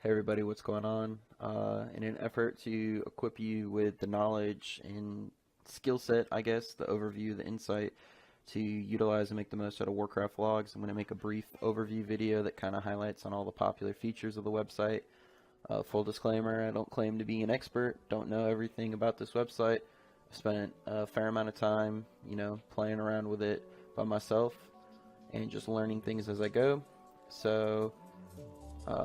Hey everybody, what's going on? In an effort to equip you with the knowledge and skill set, I guess, the overview, the insight to utilize and make the most out of Warcraft logs, I'm going to make a brief overview video that kind of highlights on all the popular features of the website. Full disclaimer, I don't claim to be an expert, don't know everything about this website. I spent a fair amount of time, playing around with it by myself and just learning things as I go. So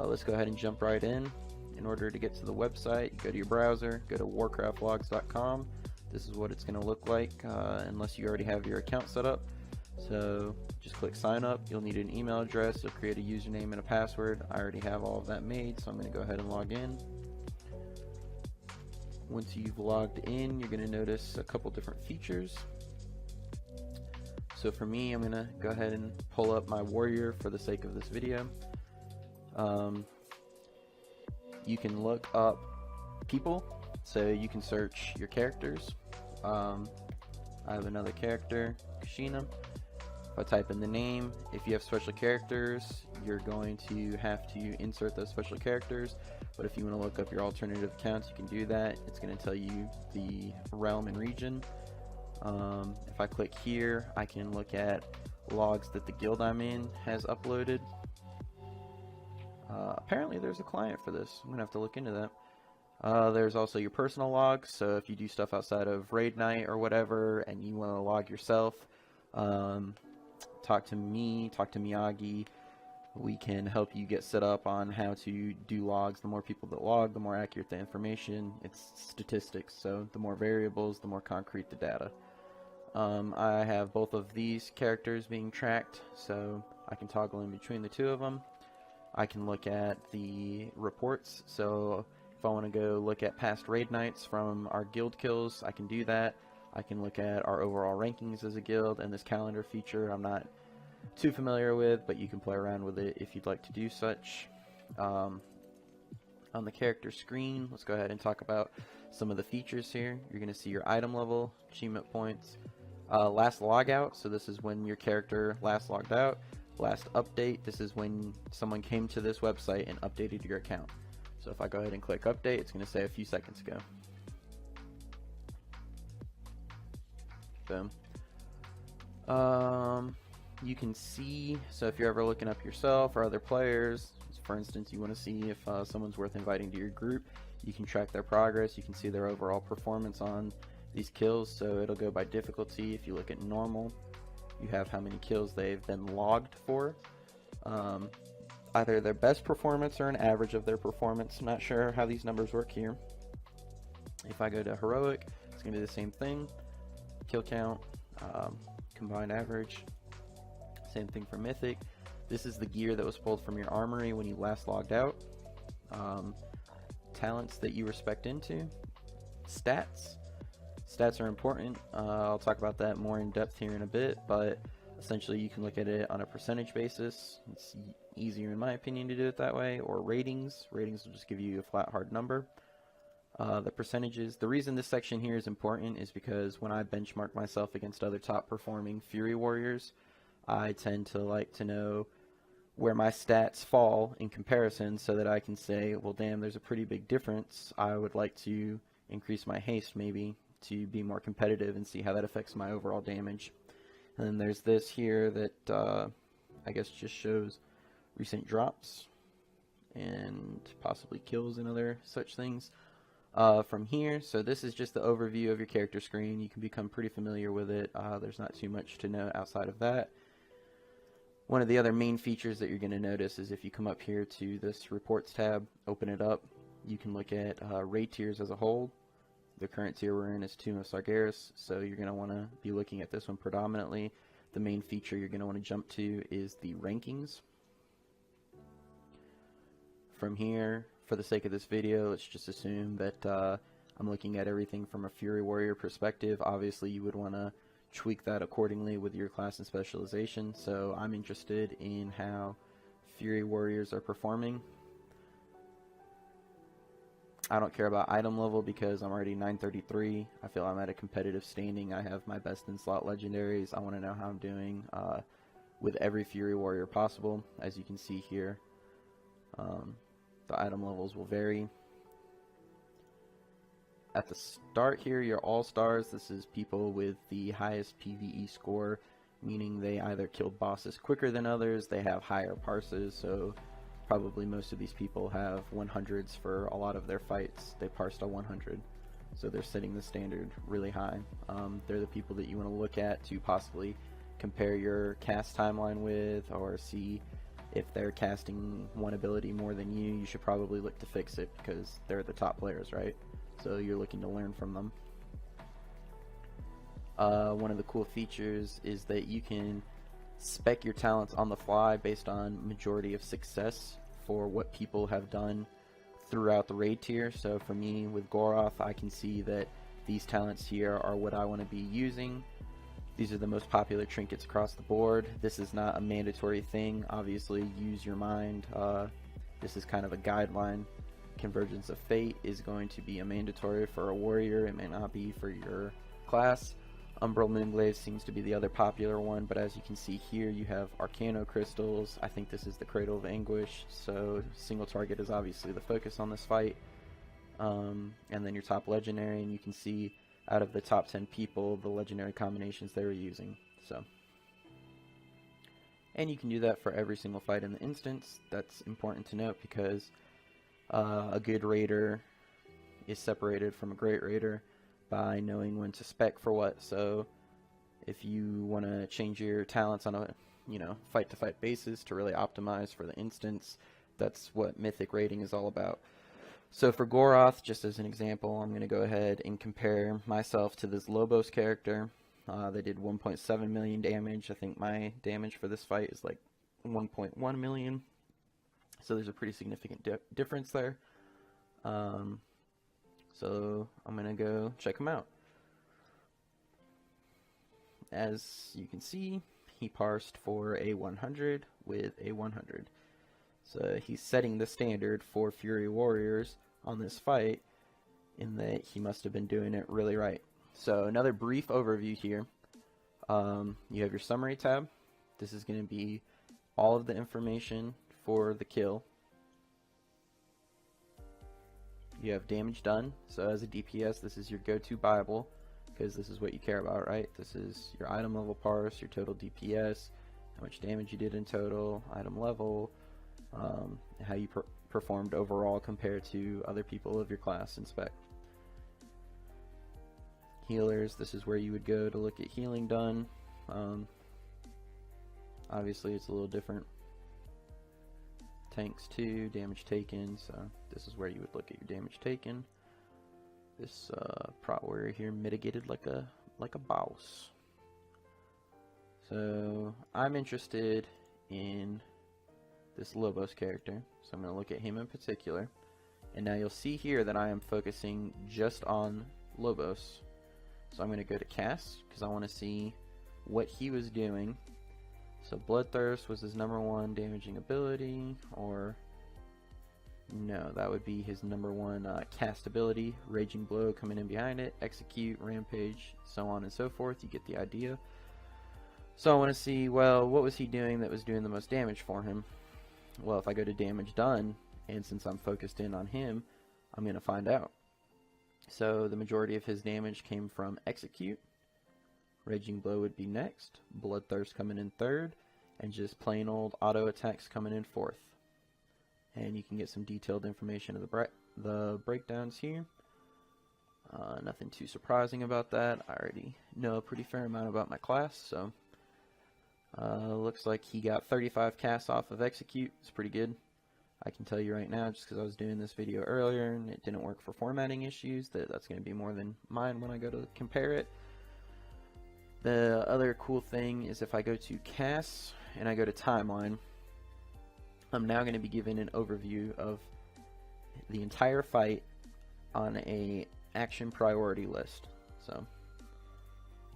let's go ahead and jump right in. In order to get to the website, go to your browser, go to warcraftlogs.com. This is what it's going to look like unless you already have your account set up. So just click sign up. You'll need an email address. You'll create a username and a password. I already have all of that made, so I'm going to go ahead and log in. Once you've logged in, you're going to notice a couple different features. So for me, I'm going to go ahead and pull up my warrior for the sake of this video. You can look up people, so you can search your characters. I have another character, Kashina. If I type in the name, if you have special characters, you're going to have to insert those special characters. But if you want to look up your alternative accounts, you can do that. It's going to tell you the realm and region. If I click here, I can look at logs that the guild I'm in has uploaded. Apparently there's a client for this. I'm gonna have to look into that. There's also your personal logs, so if you do stuff outside of raid night or whatever and you want to log yourself, talk to me, talk to Miyagi. We can help you get set up on how to do logs. The more people that log, the more accurate the information. It's statistics, so the more variables, the more concrete the data. I have both of these characters being tracked, so I can toggle in between the two of them. I can look at the reports, so if I want to go look at past raid nights from our guild kills, I can do that. I can look at our overall rankings as a guild, and this calendar feature I'm not too familiar with, but you can play around with it if you'd like to do such. On the character screen, let's go ahead and talk about some of the features here. You're going to see your item level, achievement points, last logout, so this is when your character last logged out. Last update, this is when someone came to this website and updated your account. So if I go ahead and click update, it's going to say a few seconds ago. Boom. You can see, so if you're ever looking up yourself or other players, for instance, you want to see if someone's worth inviting to your group, you can track their progress. You can see their overall performance on these kills, so it'll go by difficulty. If you look at normal, you have how many kills they've been logged for, either their best performance or an average of their performance. I'm not sure how these numbers work here. If I go to heroic, it's going to be the same thing. Kill count, combined average. Same thing for mythic. This is the gear that was pulled from your armory when you last logged out. Talents that you respect into. Stats. Stats are important. I'll talk about that more in depth here in a bit, but essentially you can look at it on a percentage basis. It's easier in my opinion to do it that way, or ratings. Ratings will just give you a flat hard number. The percentages. The reason this section here is important is because when I benchmark myself against other top performing Fury Warriors, I tend to like to know where my stats fall in comparison so that I can say, well damn, there's a pretty big difference. I would like to increase my haste maybe to be more competitive and see how that affects my overall damage. And then there's this here that I guess just shows recent drops and possibly kills and other such things from here. So this is just the overview of your character screen. You can become pretty familiar with it. There's not too much to know outside of that. One of the other main features that you're going to notice is if you come up here to this reports tab, open it up, you can look at raid tiers as a whole. The current tier we're in is Tomb of Sargeras, so you're going to want to be looking at this one predominantly. The main feature you're going to want to jump to is the rankings. From here, for the sake of this video, let's just assume that I'm looking at everything from a Fury Warrior perspective. Obviously, you would want to tweak that accordingly with your class and specialization, so I'm interested in how Fury Warriors are performing. I don't care about item level because I'm already 933. I feel I'm at a competitive standing. I have my best in slot legendaries. I want to know how I'm doing with every Fury Warrior possible, as you can see here. The item levels will vary. At the start here, your all-stars, this is people with the highest PvE score, meaning they either killed bosses quicker than others, they have higher parses, so probably most of these people have 100s for a lot of their fights. They parsed a 100, so they're setting the standard really high. They're the people that you want to look at to possibly compare your cast timeline with, or see if they're casting one ability more than you. You should probably look to fix it because they're the top players, right? So you're looking to learn from them. One of the cool features is that you can spec your talents on the fly based on majority of success for what people have done throughout the raid tier. So for me with Goroth, I can see that these talents here are what I want to be using. These are the most popular trinkets across the board. This is not a mandatory thing. Obviously, use your mind. This is kind of a guideline. Convergence of Fate is going to be a mandatory for a warrior. It may not be for your class. Umbral Moonglaive seems to be the other popular one, but as you can see here, you have Arcano Crystals. I think this is the Cradle of Anguish, so single target is obviously the focus on this fight. And then your top legendary, and you can see out of the top 10 people, the legendary combinations they were using. And you can do that for every single fight in the instance. That's important to note because a good raider is separated from a great raider by knowing when to spec for what. So if you want to change your talents on a fight to fight basis to really optimize for the instance, that's what mythic raiding is all about. So for Goroth, just as an example, I'm going to go ahead and compare myself to this Lobos character. They did 1.7 million damage. I think my damage for this fight is like 1.1 million. So there's a pretty significant difference there. So I'm going to go check him out. As you can see, he parsed for a 100 with a 100. So he's setting the standard for Fury Warriors on this fight, in that he must have been doing it really right. So another brief overview here. You have your summary tab. This is going to be all of the information for the kill. You have damage done. So as a DPS, this is your go-to Bible, because this is what you care about, right? This is your item level parse, your total DPS, how much damage you did in total, item level, how you performed overall compared to other people of your class and spec. Healers, this is where you would go to look at healing done. Obviously it's a little different. Tanks too, damage taken, so this is where you would look at your damage taken. This prot warrior here mitigated like a boss. So I'm interested in this Lobos character, so I'm going to look at him in particular. And now you'll see here that I am focusing just on Lobos. So I'm going to go to cast because I want to see what he was doing. So Bloodthirst was his #1 damaging ability, or no, that would be his #1 cast ability. Raging Blow coming in behind it, Execute, Rampage, so on and so forth. You get the idea. So I want to see, well, what was he doing that was doing the most damage for him? Well, if I go to damage done, and since I'm focused in on him, I'm going to find out. So the majority of his damage came from Execute. Raging Blow would be next, Bloodthirst coming in third, and just plain old auto attacks coming in fourth. And you can get some detailed information of the breakdowns here. Nothing too surprising about that. I already know a pretty fair amount about my class, so looks like he got 35 casts off of Execute. It's pretty good. I can tell you right now, just because I was doing this video earlier and it didn't work for formatting issues, that's going to be more than mine when I go to compare it. The other cool thing is if I go to casts and I go to timeline, I'm now going to be given an overview of the entire fight on a action priority list. So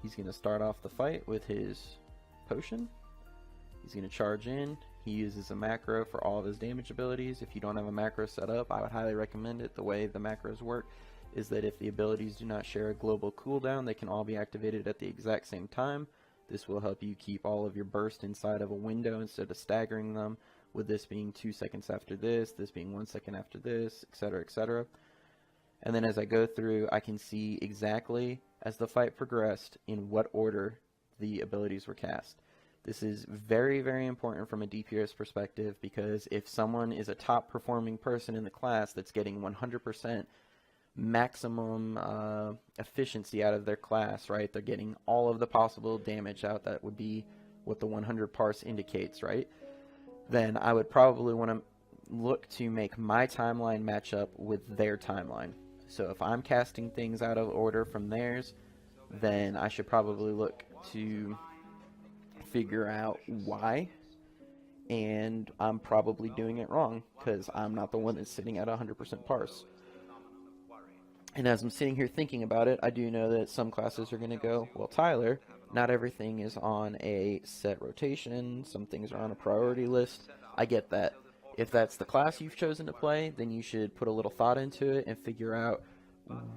he's going to start off the fight with his potion. He's going to charge in. He uses a macro for all of his damage abilities. If you don't have a macro set up, I would highly recommend it. The way the macros work is that if the abilities do not share a global cooldown, they can all be activated at the exact same time. This will help you keep all of your burst inside of a window instead of staggering them, with this being 2 seconds after this being 1 second after this, etc., etc. And then as I go through, I can see exactly as the fight progressed in what order the abilities were cast. This is very, very important from a DPS perspective, because if someone is a top performing person in the class that's getting 100% maximum efficiency out of their class, right? They're getting all of the possible damage out. That would be what the 100 parse indicates, right? Then I would probably want to look to make my timeline match up with their timeline. So if I'm casting things out of order from theirs, then I should probably look to figure out why, and I'm probably doing it wrong because I'm not the one that's sitting at 100% parse. And as I'm sitting here thinking about it, I do know that some classes are going to go, well, Tyler, not everything is on a set rotation, some things are on a priority list. I get that. If that's the class you've chosen to play, then you should put a little thought into it and figure out,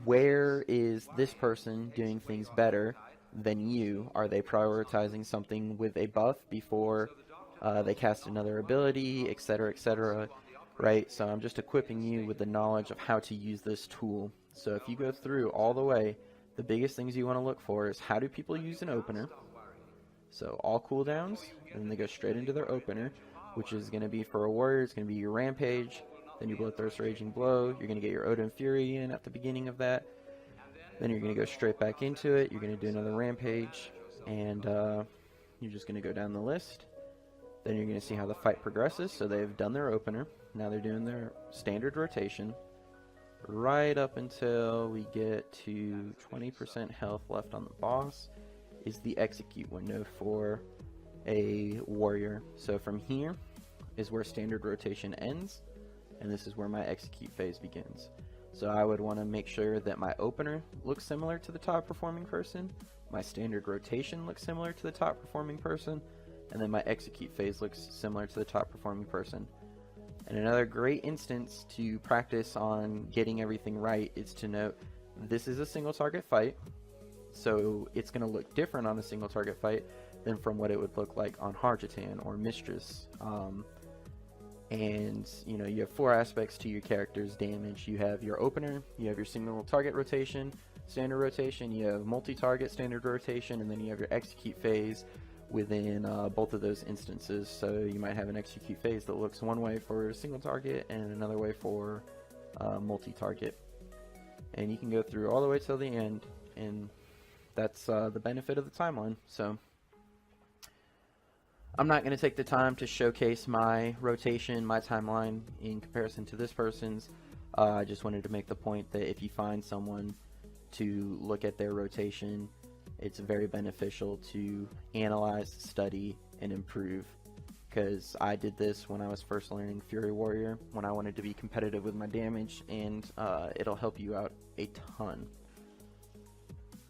where is this person doing things better than you? Are they prioritizing something with a buff before they cast another ability, etc., etc., right? So I'm just equipping you with the knowledge of how to use this tool. So if you go through all the way, the biggest things you want to look for is, how do people use an opener? So all cooldowns, and then they go straight into their opener, which is going to be, for a warrior, it's going to be your Rampage, then your Bloodthirst Raging Blow, you're going to get your Odin Fury in at the beginning of that, then you're going to go straight back into it, you're going to do another Rampage, and you're just going to go down the list. Then you're going to see how the fight progresses. So they've done their opener, now they're doing their standard rotation, right up until we get to 20% health left on the boss is the execute window for a warrior. So from here is where standard rotation ends, and this is where my execute phase begins. So I would want to make sure that my opener looks similar to the top performing person, my standard rotation looks similar to the top performing person, and then my execute phase looks similar to the top performing person. And another great instance to practice on getting everything right is to note, this is a single target fight, so it's going to look different on a single target fight than from what it would look like on Harjatan or Mistress. And you know, you have 4 aspects to your character's damage. You have your opener, you have your single target rotation, standard rotation, you have multi-target standard rotation, and then you have your execute phase within both of those instances. So you might have an execute phase that looks one way for a single target and another way for multi-target. And you can go through all the way till the end, and that's the benefit of the timeline. So I'm not going to take the time to showcase my rotation, my timeline in comparison to this person's. I just wanted to make the point that if you find someone to look at their rotation, it's very beneficial to analyze, study, and improve. Because I did this when I was first learning Fury Warrior, when I wanted to be competitive with my damage, and it'll help you out a ton.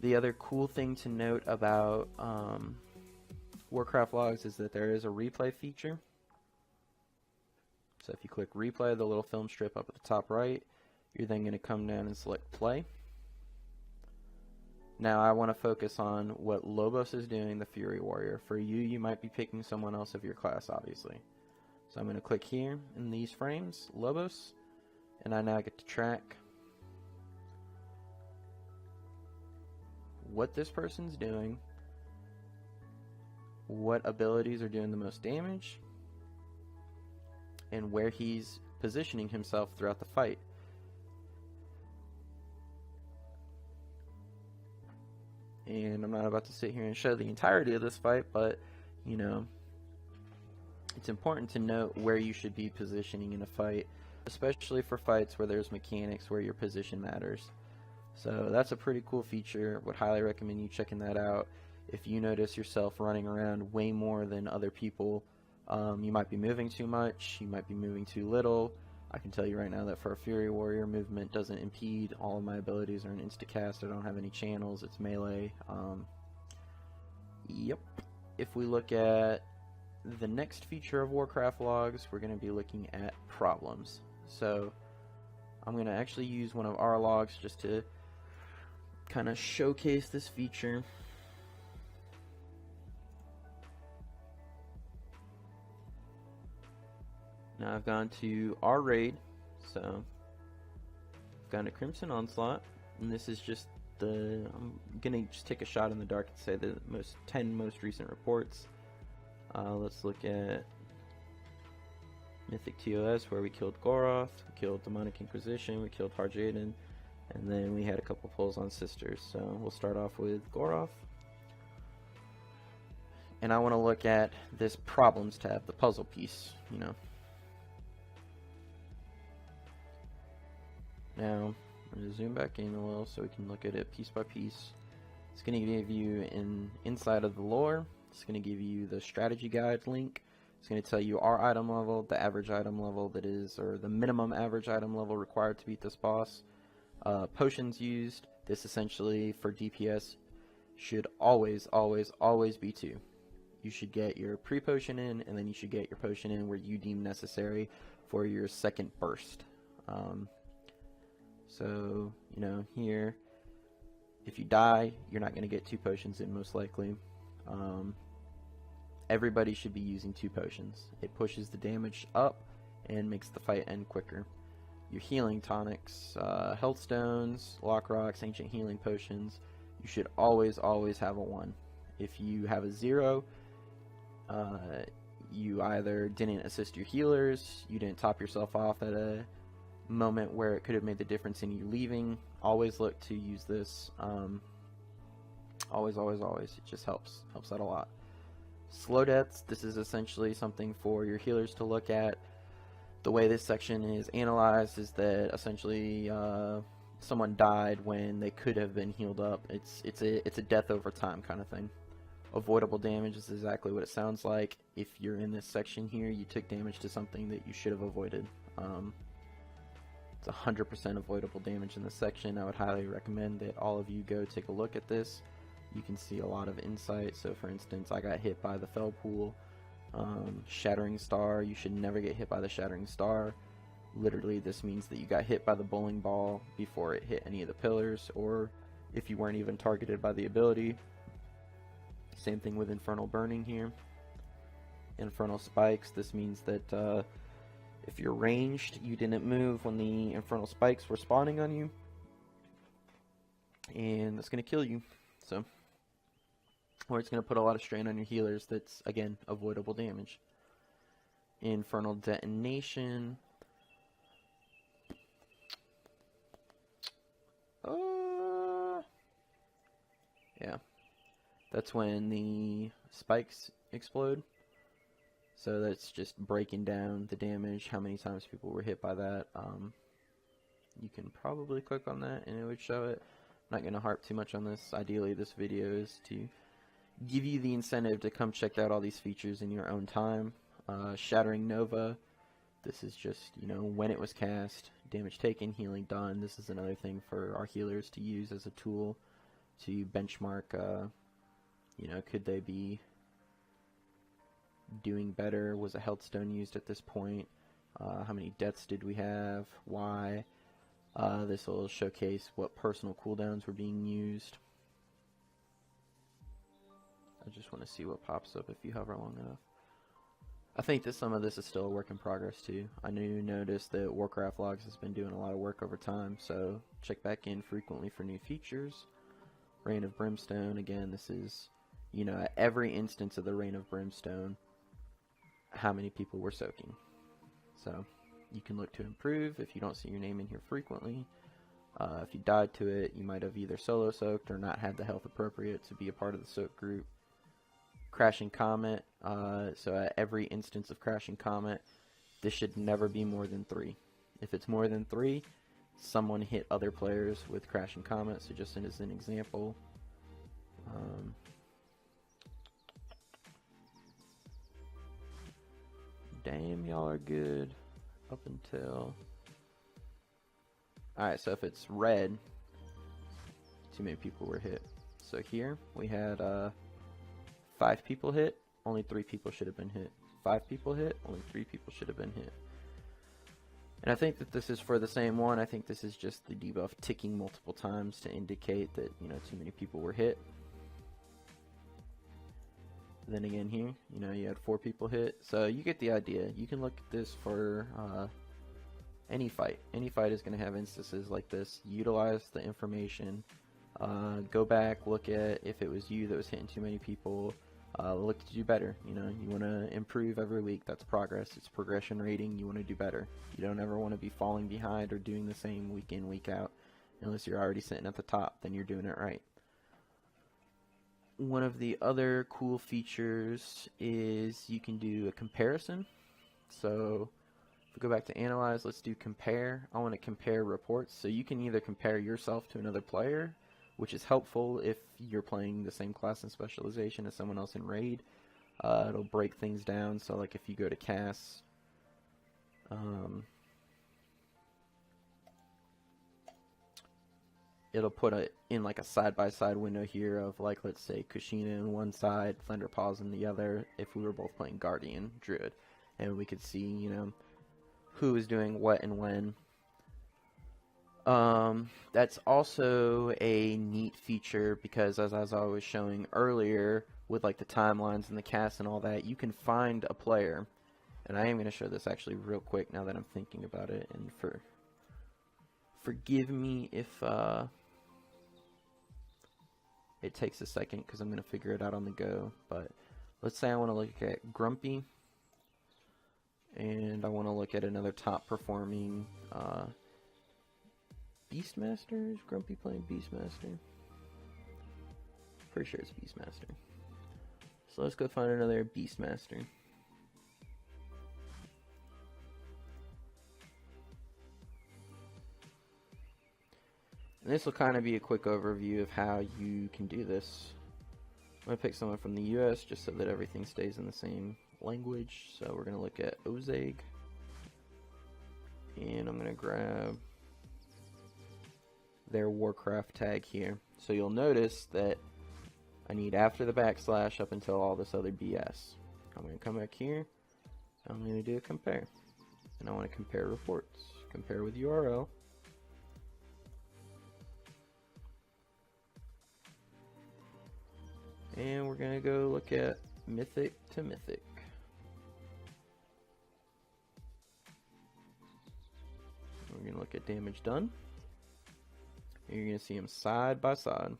The other cool thing to note about Warcraftlogs is that there is a replay feature. So if you click replay, the little film strip up at the top right, you're then going to come down and select play. Now I want to focus on what Lobos is doing, the Fury Warrior. For you, you might be picking someone else of your class, obviously. So I'm going to click here in these frames, Lobos, and I now get to track what this person's doing, what abilities are doing the most damage, and where he's positioning himself throughout the fight. And I'm not about to sit here and show the entirety of this fight, but you know, it's important to note where you should be positioning in a fight, especially for fights where there's mechanics where your position matters. So that's a pretty cool feature. Would highly recommend you checking that out. If you notice yourself running around way more than other people, you might be moving too much, you might be moving too little. I can tell you right now that for a Fury Warrior, movement doesn't impede. All of my abilities are an insta-cast. I don't have any channels. It's melee. Yep. If we look at the next feature of Warcraftlogs, we're going to be looking at problems. So I'm going to actually use one of our logs just to kind of showcase this feature. Now I've gone to our raid, so I've gone to Crimson Onslaught, and this is just I'm gonna just take a shot in the dark and say the 10 most recent reports. Let's look at Mythic TOS, where we killed Goroth, we killed Demonic Inquisition, we killed Harjaden, and then we had a couple pulls on Sisters. So we'll start off with Goroth. And I want to look at this Problems tab, the puzzle piece, you know. Now, I'm going to zoom back in a little so we can look at it piece by piece. It's going to give you inside of the lore. It's going to give you the strategy guide link. It's going to tell you our item level, the average item level that is, or the minimum average item level required to beat this boss. Potions used. This essentially for DPS should always be 2. You should get your pre-potion in, and then you should get your potion in where you deem necessary for your second burst. So, you know, here, if you die, you're not going to get 2 potions in, most likely. Everybody should be using 2 potions. It pushes the damage up and makes the fight end quicker. Your healing tonics, health stones, lock rocks, ancient healing potions, you should always have a 1. If you have a 0, you either didn't assist your healers, you didn't top yourself off at a moment where it could have made the difference in you leaving. Always look to use this. Always. It just helps out a lot. Slow deaths. This is essentially something for your healers to look at. The way this section is analyzed is that essentially someone died when they could have been healed up. It's a death over time kind of thing. Avoidable damage is exactly what it sounds like. If you're in this section here, you took damage to something that you should have avoided. It's 100% avoidable damage in this section. I would highly recommend that all of you go take a look at this. You can see a lot of insight. So for instance, I got hit by the Fell Pool. Shattering Star, you should never get hit by the Shattering Star. Literally, this means that you got hit by the bowling ball before it hit any of the pillars, or if you weren't even targeted by the ability. Same thing with Infernal Burning here. Infernal Spikes, this means that if you're ranged, you didn't move when the Infernal Spikes were spawning on you, and that's going to kill you. So, or it's going to put a lot of strain on your healers. That's, again, avoidable damage. Infernal Detonation. Yeah. That's when the spikes explode. So that's just breaking down the damage, how many times people were hit by that. You can probably click on that and it would show it. I'm not going to harp too much on this. Ideally, this video is to give you the incentive to come check out all these features in your own time. Shattering Nova. This is just, you know, when it was cast, damage taken, healing done. This is another thing for our healers to use as a tool to benchmark, you know, could they be doing better? Was a health stone used at this point? How many deaths did we have? Why? This will showcase what personal cooldowns were being used. I just want to see what pops up if you hover long enough. I think that some of this is still a work in progress too. I noticed that Warcraftlogs has been doing a lot of work over time, so check back in frequently for new features. Reign of Brimstone, again, this is, you know, at every instance of the Reign of Brimstone, how many people were soaking. So you can look to improve if you don't see your name in here frequently. If you died to it, you might have either solo soaked or not had the health appropriate to be a part of the soak group. Crashing Comet, so at every instance of Crashing Comet, this should never be more than 3. If it's more than 3, someone hit other players with Crashing Comet. So just as an example, damn, y'all are good up until... Alright, so if it's red, too many people were hit. So here we had 5 people hit, only 3 people should have been hit. 5 people hit, only 3 people should have been hit. And I think that this is for the same one. I think this is just the debuff ticking multiple times to indicate that, you know, too many people were hit. Then again here, you know, you had 4 people hit. So you get the idea. You can look at this for any fight. Any fight is going to have instances like this. Utilize the information. Go back, look at if it was you that was hitting too many people. Look to do better. You know, you want to improve every week. That's progress. It's progression rating. You want to do better. You don't ever want to be falling behind or doing the same week in, week out. Unless you're already sitting at the top, then you're doing it right. One of the other cool features is you can do a comparison. So if we go back to analyze, let's do compare. I want to compare reports. So you can either compare yourself to another player, which is helpful if you're playing the same class and specialization as someone else in raid. It'll break things down. So like if you go to CAS, it'll put it in like a side-by-side window here of, like, let's say Kushina on one side, Thunderpaws on the other, if we were both playing Guardian Druid, and we could see, you know, who is doing what and when. That's also a neat feature because, as I was showing earlier, with like the timelines and the cast and all that, you can find a player, and I am going to show this actually real quick now that I'm thinking about it, and forgive me if it takes a second because I'm going to figure it out on the go. But let's say I want to look at Grumpy, and I want to look at another top performing Beastmaster. Is Grumpy playing Beastmaster? Pretty sure it's Beastmaster. So let's go find another Beastmaster. And this will kind of be a quick overview of how you can do this. I'm going to pick someone from the US just so that everything stays in the same language. So we're going to look at Ozeg. And I'm going to grab their Warcraft tag here. So you'll notice that I need after the backslash up until all this other BS. I'm going to come back here. I'm going to do a compare. And I want to compare reports. Compare with URL. And we're going to go look at Mythic to Mythic. We're going to look at damage done. And you're going to see them side by side.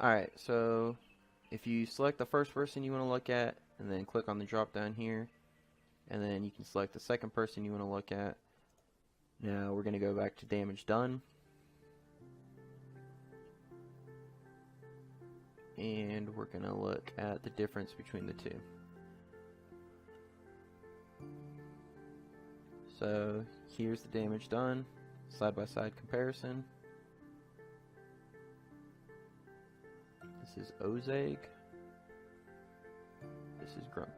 Alright, so if you select the first person you want to look at, and then click on the drop down here, and then you can select the second person you want to look at. Now we're going to go back to damage done. And we're going to look at the difference between the two. So here's the damage done, side by side comparison. This is Ozeg. This is Grumpy.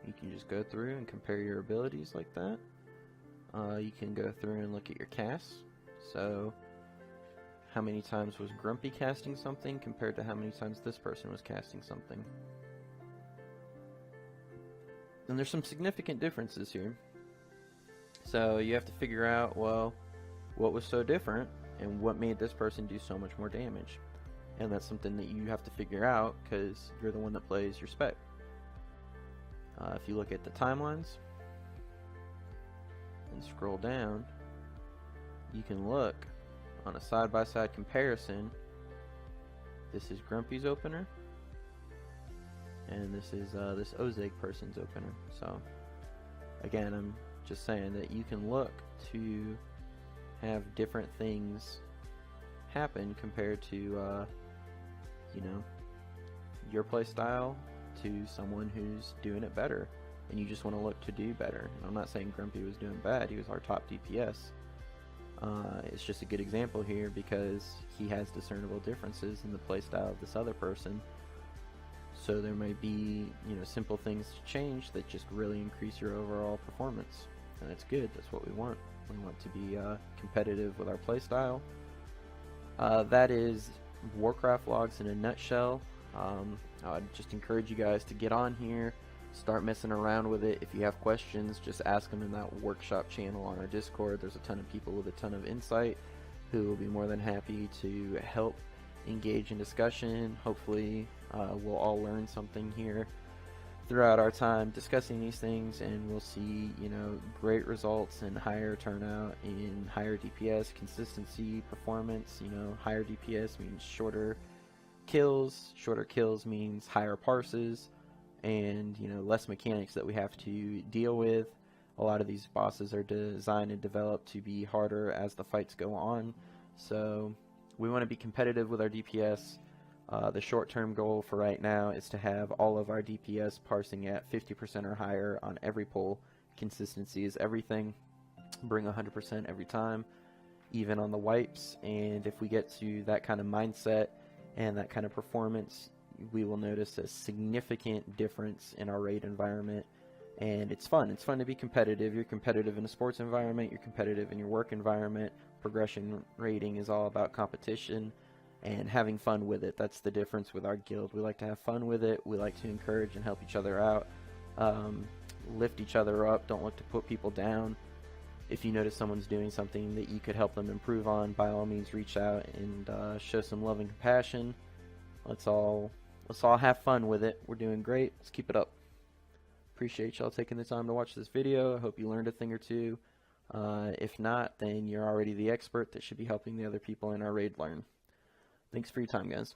You can just go through and compare your abilities like that. You can go through and look at your casts. So how many times was Grumpy casting something compared to how many times this person was casting something. And there's some significant differences here. So you have to figure out, well, what was so different and what made this person do so much more damage. And that's something that you have to figure out because you're the one that plays your spec. If you look at the timelines and scroll down, you can look on a side-by-side comparison. This is Grumpy's opener, and this is this Ozeg person's opener. So again, I'm just saying that you can look to have different things happen compared to you know, your play style to someone who's doing it better, and you just want to look to do better. And I'm not saying Grumpy was doing bad, he was our top DPS. It's just a good example here because he has discernible differences in the play style of this other person. So there may be, you know, simple things to change that just really increase your overall performance, and that's good. That's what we want. We want to be competitive with our play style, That is Warcraftlogs in a nutshell. I'd just encourage you guys to get on here, start messing around with it. If you have questions, just ask them in that workshop channel on our Discord. There's a ton of people with a ton of insight who will be more than happy to help engage in discussion. Hopefully, we'll all learn something here throughout our time discussing these things, and we'll see, great results and higher turnout in higher DPS, consistency, performance. Higher DPS means shorter kills. Shorter kills means higher parses, and less mechanics that we have to deal with. A lot of these bosses are designed and developed to be harder as the fights go on, so we want to be competitive with our DPS. The short-term goal for right now is to have all of our DPS parsing at 50% or higher on every pull. Consistency is everything. Bring 100% every time, even on the wipes. And if we get to that kind of mindset and that kind of performance, we will notice a significant difference in our raid environment. And it's fun. It's fun to be competitive. You're competitive in a sports environment. You're competitive in your work environment. Progression raiding is all about competition and having fun with it. That's the difference with our guild. We like to have fun with it. We like to encourage and help each other out, lift each other up. Don't look to put people down. If you notice someone's doing something that you could help them improve on, by all means reach out and show some love and compassion. Let's all have fun with it. We're doing great. Let's keep it up. Appreciate y'all taking the time to watch this video. I hope you learned a thing or two. If not, then you're already the expert that should be helping the other people in our raid learn. Thanks for your time, guys.